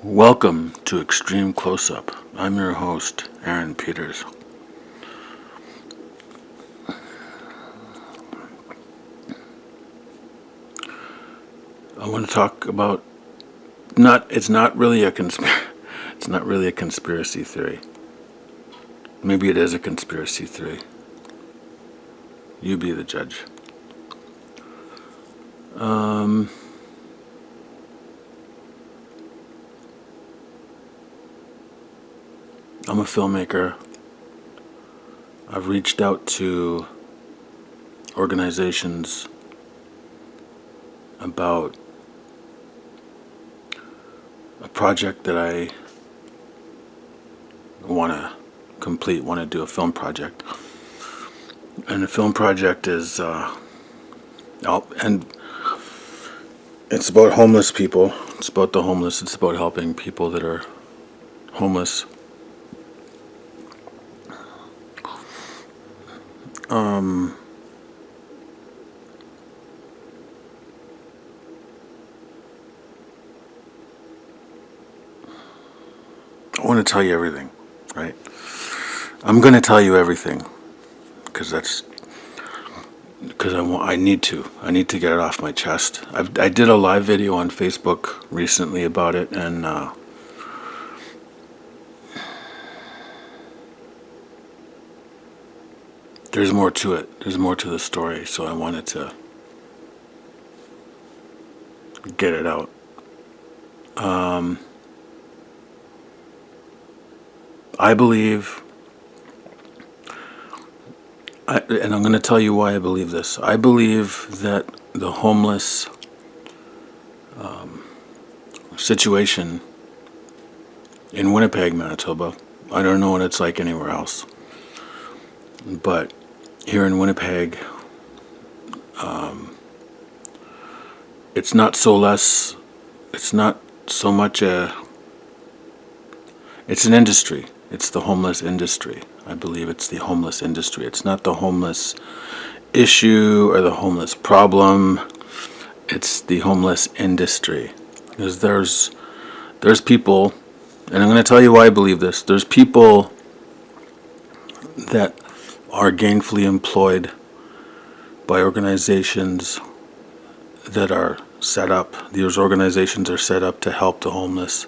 Welcome to Extreme Close-Up. I'm your host, Aaron Peters. I want to talk about it's not really a conspiracy theory. Maybe it is a conspiracy theory. You be the judge. I'm a filmmaker. I've reached out to organizations about a project that I want to want to do a film project. And the film project is, and it's about homeless people. It's about the homeless. It's about helping people that are homeless. I want to tell you everything, right? I'm going to tell you everything because I need to. I need to get it off my chest. I did a live video on Facebook recently about it, and there's more to it. There's more to the story, so I wanted to get it out. I believe, and I'm going to tell you why I believe this. I believe that the homeless situation in Winnipeg, Manitoba, I don't know what it's like anywhere else, but here in Winnipeg, it's not so much it's an industry. It's the homeless industry. I believe it's the homeless industry. It's not the homeless issue or the homeless problem. It's the homeless industry. Because there's people, and I'm going to tell you why I believe this. There's people that are gainfully employed by organizations that are set up. These organizations are set up to help the homeless.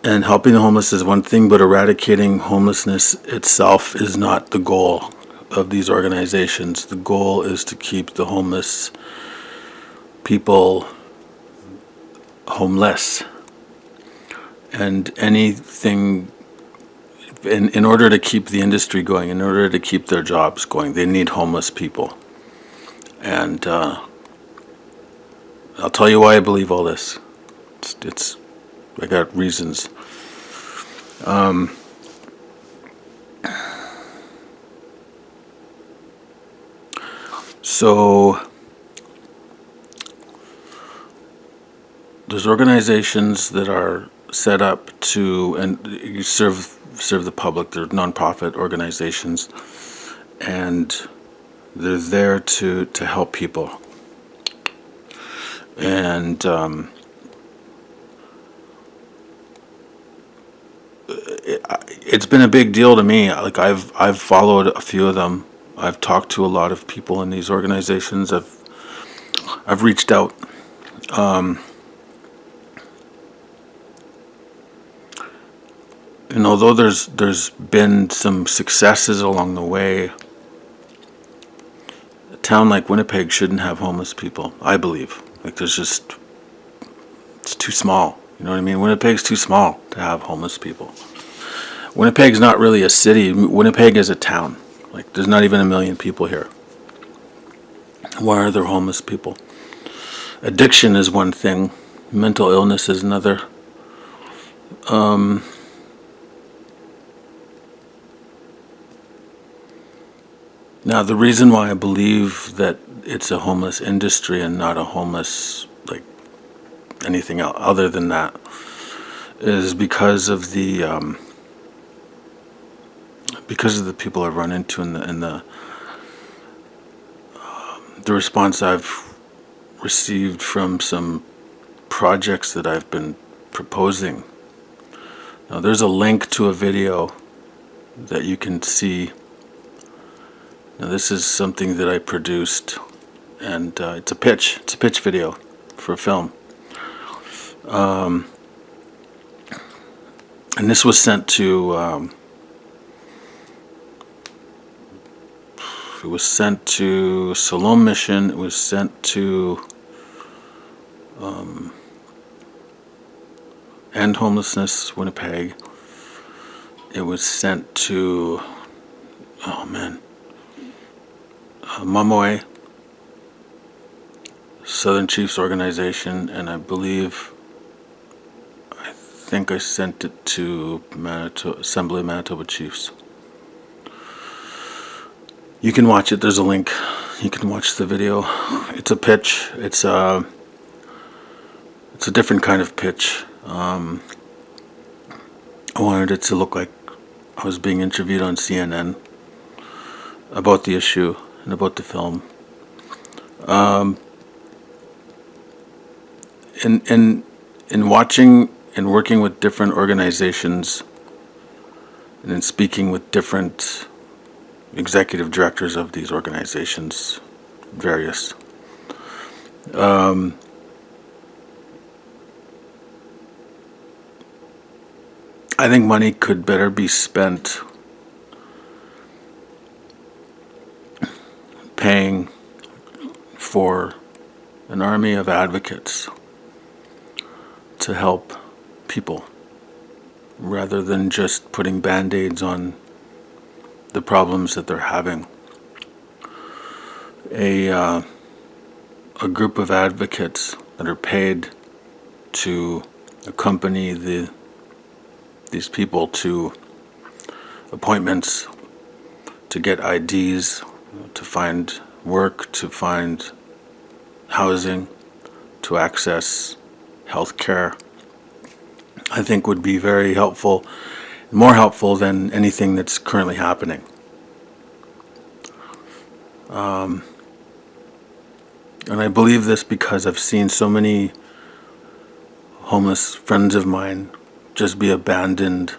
And helping the homeless is one thing, but eradicating homelessness itself is not the goal of these organizations. The goal is to keep the homeless people homeless. And anything, in order to keep the industry going, in order to keep their jobs going, they need homeless people. And I'll tell you why I believe all this. I got reasons. So there's organizations that are set up to and you serve the public. They're nonprofit organizations, and they're there to help people. And it's been a big deal to me. Like I've followed a few of them. I've talked to a lot of people in these organizations. I've reached out. And although there's been some successes along the way, a town like Winnipeg shouldn't have homeless people. I believe. Like it's too small. You know what I mean? Winnipeg's too small to have homeless people. Winnipeg's not really a city. Winnipeg is a town. Like, there's not even 1 million people here. Why are there homeless people? Addiction is one thing. Mental illness is another. Now, the reason why I believe that it's a homeless industry and not a homeless, like, anything else other than that is because of the people I've run into and the response I've received from some projects that I've been proposing. Now, there's a link to a video that you can see. Now, this is something that I produced, and it's a pitch. It's a pitch video for a film. And this was sent to it was sent to Salome Mission. It was sent to End Homelessness Winnipeg. It was sent to Mamoe Southern Chiefs Organization, and I think I sent it to Assembly of Manitoba Chiefs. You can watch it. There's a link. You can watch the video. It's a pitch. It's a different kind of pitch. I wanted it to look like I was being interviewed on CNN about the issue and about the film. In watching and working with different organizations and in speaking with different executive directors of these organizations, various, I think money could better be spent paying for an army of advocates to help people, rather than just putting band-aids on the problems that they're having. A group of advocates that are paid to accompany these people to appointments, to get IDs, to find work, to find housing, to access health care, I think would be very helpful, more helpful than anything that's currently happening. And I believe this because I've seen so many homeless friends of mine just be abandoned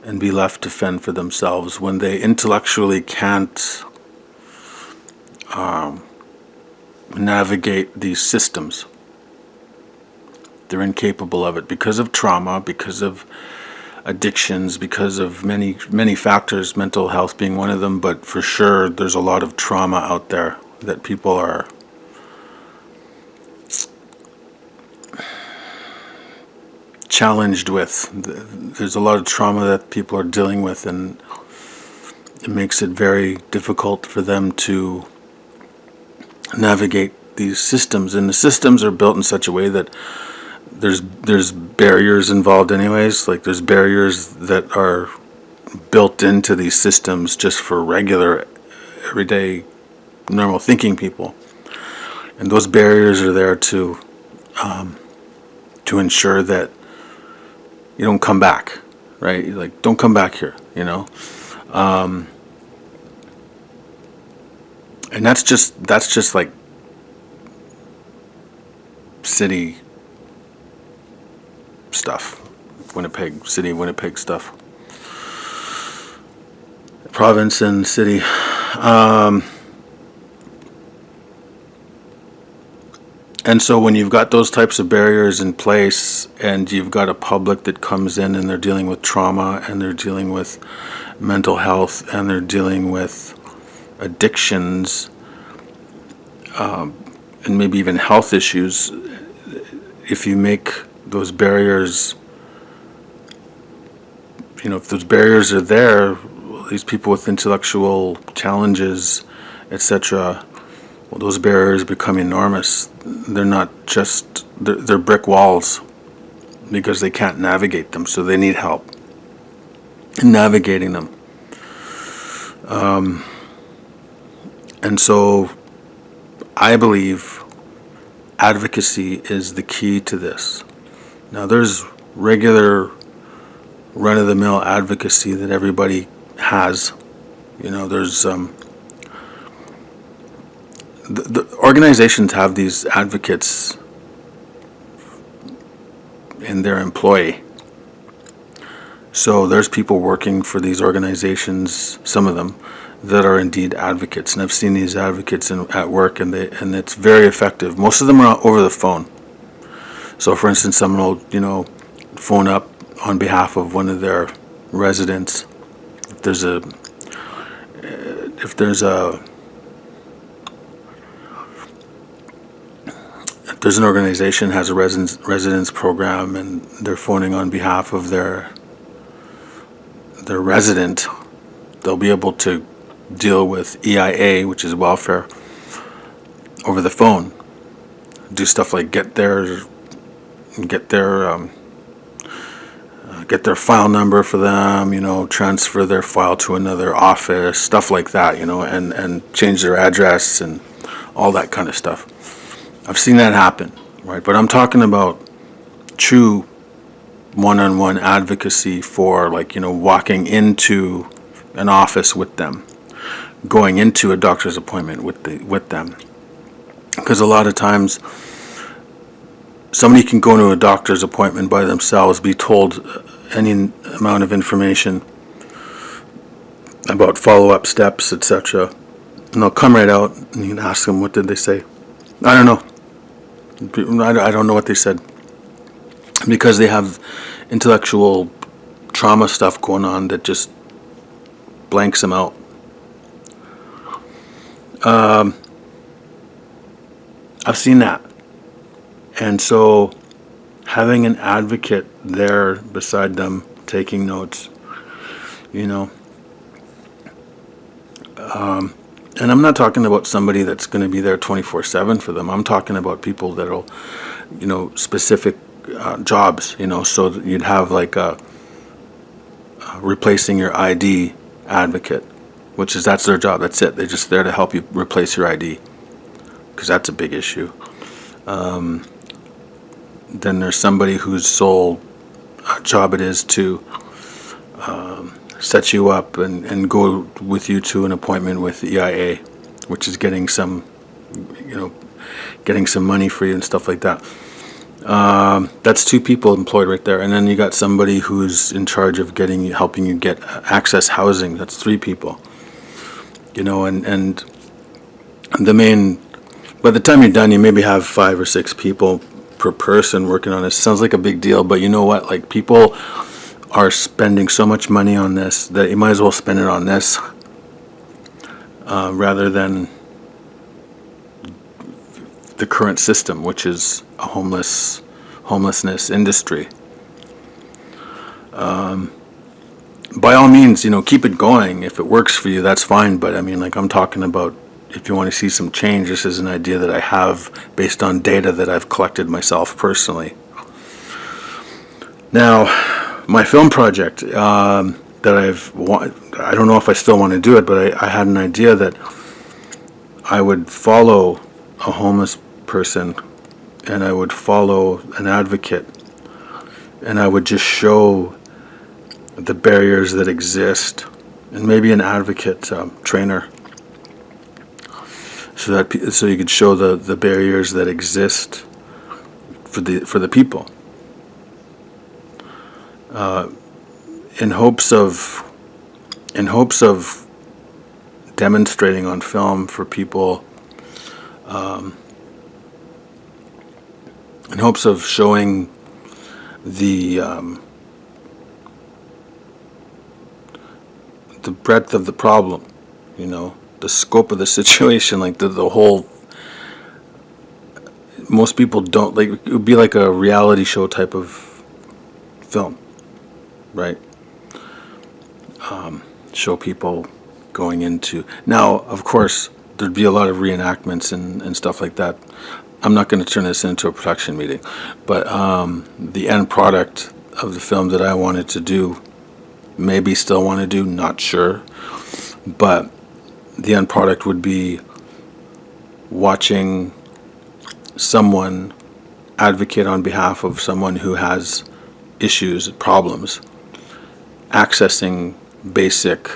and be left to fend for themselves when they intellectually can't navigate these systems. They're incapable of it because of trauma, because of addictions, because of many, many factors, mental health being one of them, but for sure there's a lot of trauma out there that people are challenged with. There's a lot of trauma that people are dealing with, and it makes it very difficult for them to navigate these systems. And the systems are built in such a way that there's barriers involved anyways. Like, there's barriers that are built into these systems just for regular, everyday, normal thinking people. And those barriers are there to ensure that you don't come back, right? Like, don't come back here, you know? And that's just like city stuff, Winnipeg, city of Winnipeg stuff. Province and city. And so when you've got those types of barriers in place, and you've got a public that comes in and they're dealing with trauma, and they're dealing with mental health, and they're dealing with addictions, and maybe even health issues, if you make those barriers, if those barriers are there, these people with intellectual challenges, etc., well, those barriers become enormous. They're not just, they're brick walls because they can't navigate them, so they need help in navigating them. And so I believe advocacy is the key to this. Now, there's regular run-of-the-mill advocacy that everybody has. There's the organizations have these advocates in their employee. So there's people working for these organizations, some of them, that are indeed advocates, and I've seen these advocates at work, and it's very effective. Most of them are over the phone. So, for instance, someone will phone up on behalf of one of their residents. If there's a if there's an organization that has a residence program, and they're phoning on behalf of their resident, they'll be able to deal with EIA, which is welfare, over the phone. Do stuff like get their file number for them, transfer their file to another office, stuff like that, and change their address and all that kind of stuff. I've seen that happen, right? But I'm talking about true one-on-one advocacy for, walking into an office with them, going into a doctor's appointment with them. Because a lot of times somebody can go to a doctor's appointment by themselves, be told any amount of information about follow-up steps, etc., and they'll come right out, and you can ask them, what did they say? I don't know. I don't know what they said, because they have intellectual trauma stuff going on that just blanks them out. I've seen that. And so having an advocate there beside them taking notes, and I'm not talking about somebody that's going to be there 24/7 for them. I'm talking about people that'll, specific jobs, so that you'd have like a replacing your ID advocate, that's their job. That's it. They're just there to help you replace your ID, because that's a big issue. Then there's somebody whose sole job it is to set you up and go with you to an appointment with the EIA, which is getting some money for you and stuff like that. That's two people employed right there. And then you got somebody who's in charge of helping you get access housing. That's three people. And the main, by the time you're done, you maybe have 5 or 6 people per person working on this. Sounds like a big deal, but you know what? Like, people are spending so much money on this that you might as well spend it on this rather than the current system, which is a homelessness industry. By all means, keep it going. If it works for you, that's fine. But I mean, I'm talking about, if you want to see some change, this is an idea that I have based on data that I've collected myself personally. Now, my film project that I don't know if I still want to do it, but I had an idea that I would follow a homeless person, and I would follow an advocate, and I would just show the barriers that exist, and maybe an advocate trainer, so you could show the barriers that exist for the people, in hopes of demonstrating on film for people, in hopes of showing the breadth of the problem, the scope of the situation, like the whole. Most people don't like. It would be like a reality show type of film, right? Show people going into. Now, of course, there'd be a lot of reenactments and stuff like that. I'm not going to turn this into a production meeting, but the end product of the film that I wanted to do, maybe still want to do, not sure, but the end product would be watching someone advocate on behalf of someone who has issues, problems, accessing basic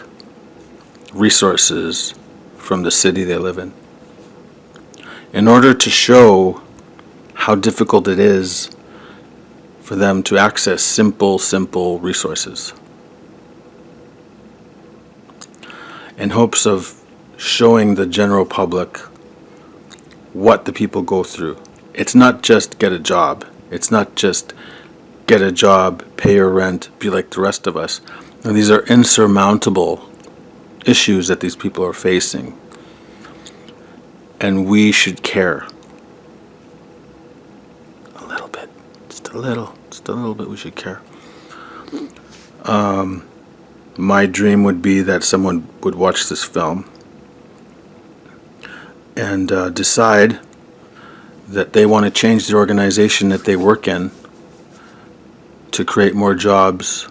resources from the city they live in order to show how difficult it is for them to access simple resources in hopes of showing the general public what the people go through. It's not just get a job. It's not just get a job, pay your rent, be like the rest of us. And these are insurmountable issues that these people are facing. And we should care. A little bit. Just a little bit we should care. My dream would be that someone would watch this film and decide that they want to change the organization that they work in to create more jobs,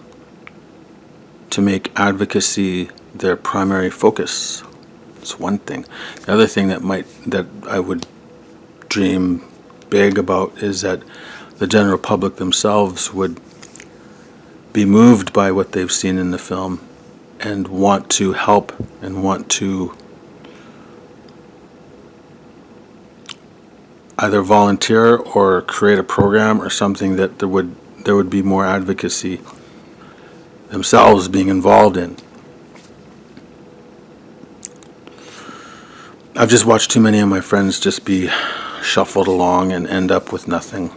to make advocacy their primary focus. It's one thing. The other thing that I would dream big about is that the general public themselves would be moved by what they've seen in the film and want to help and want to either volunteer or create a program or something that there would be more advocacy themselves being involved in. I've just watched too many of my friends just be shuffled along and end up with nothing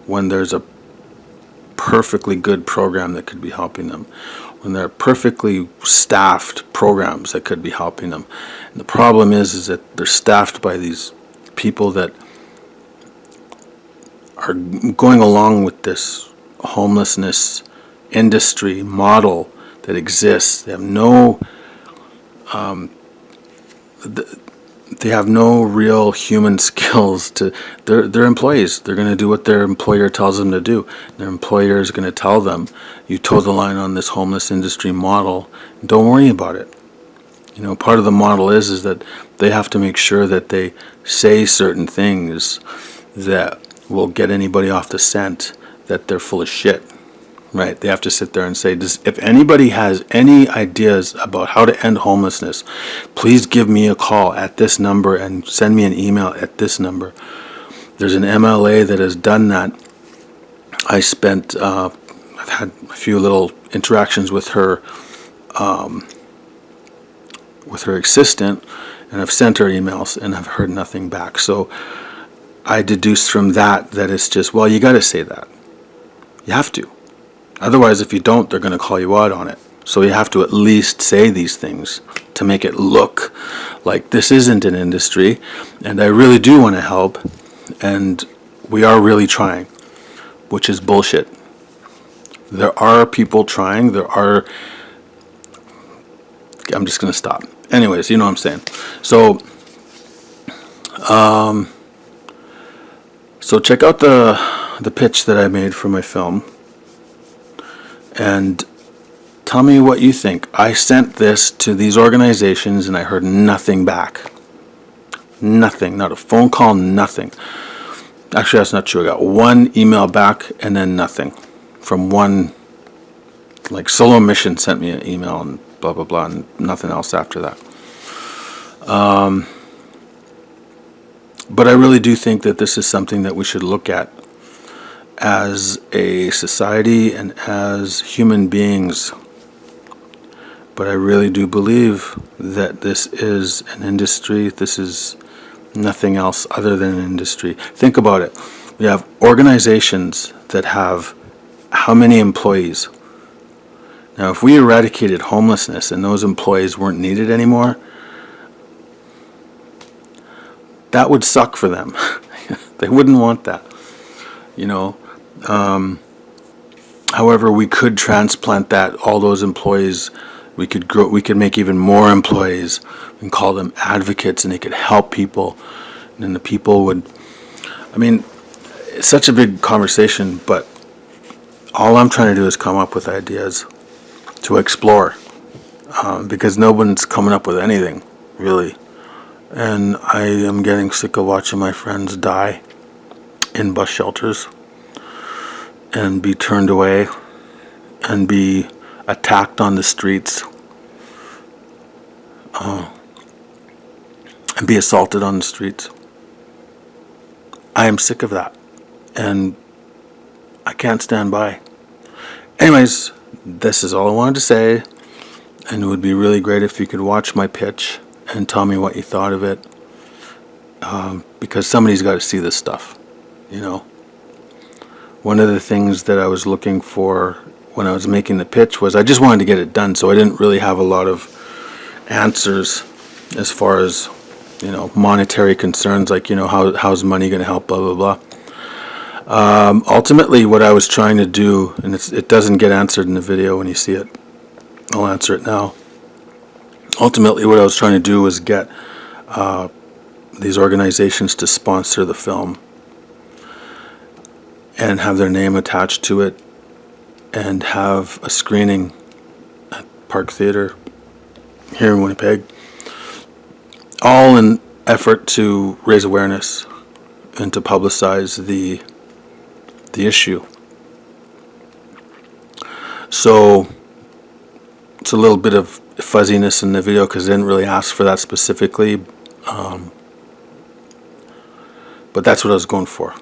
when there's a perfectly good program that could be helping them, when there are perfectly staffed programs that could be helping them. And the problem is that they're staffed by these people that are going along with this homelessness industry model that exists. They have no they have no real human skills to. They're employees. They're going to do what their employer tells them to do. Their employer is going to tell them, you toe the line on this homeless industry model, don't worry about it. You know, part of the model is that they have to make sure that they say certain things that will get anybody off the scent that they're full of shit. Right? They have to sit there and say, if anybody has any ideas about how to end homelessness, please give me a call at this number and send me an email at this number. There's an MLA that has done that. I've had a few little interactions with her assistant, and I've sent her emails and I've heard nothing back. So I deduced from that it's just, well, you got to say that. You have to. Otherwise, if you don't, they're going to call you out on it. So you have to at least say these things to make it look like this isn't an industry, and I really do want to help, and we are really trying, which is bullshit. There are people trying. I'm just going to stop. Anyways, you know what I'm saying. So check out the pitch that I made for my film. And tell me what you think. I sent this to these organizations and I heard nothing back. Nothing. Not a phone call, nothing. Actually, that's not true. I got one email back and then nothing. From one, like Solo Mission sent me an email and blah, blah, blah, and nothing else after that. But I really do think that this is something that we should look at as a society and as human beings. But I really do believe that this is an industry. This is nothing else other than an industry. Think about it. We have organizations that have how many employees? Now, if we eradicated homelessness and those employees weren't needed anymore, that would suck for them. They wouldn't want that, you know. However, we could transplant all those employees. We could make even more employees and call them advocates, and they could help people. And then the people would, it's such a big conversation, but all I'm trying to do is come up with ideas to explore, because no one's coming up with anything, really. And I am getting sick of watching my friends die in bus shelters and be turned away and be attacked on the streets and be assaulted on the streets. I am sick of that, and I can't stand by. Anyways, this is all I wanted to say, and it would be really great if you could watch my pitch and tell me what you thought of it, because somebody's got to see this stuff, you know. One of the things that I was looking for when I was making the pitch was I just wanted to get it done, so I didn't really have a lot of answers as far as, you know, monetary concerns, like, you know, how's money going to help, blah, blah, blah. Ultimately, what I was trying to do, and it doesn't get answered in the video when you see it, I'll answer it now. Ultimately, what I was trying to do was get these organizations to sponsor the film and have their name attached to it and have a screening at Park Theatre here in Winnipeg, all in effort to raise awareness and to publicize the issue. So it's a little bit of fuzziness in the video because I didn't really ask for that specifically, but that's what I was going for.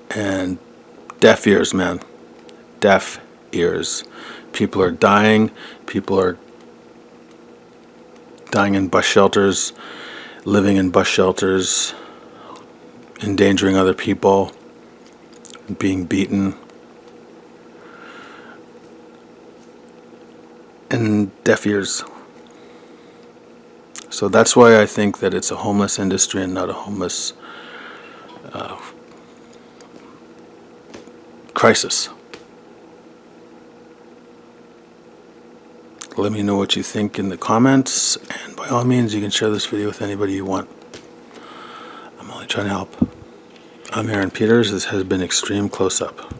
And deaf ears, man. Deaf ears. People are dying. People are dying in bus shelters, living in bus shelters, endangering other people, being beaten. And deaf ears. So that's why I think that it's a homeless industry and not a homeless crisis. Let me know what you think in the comments, and by all means you can share this video with anybody you want. I'm only trying to help. I'm Aaron Peters. This has been Extreme Close Up.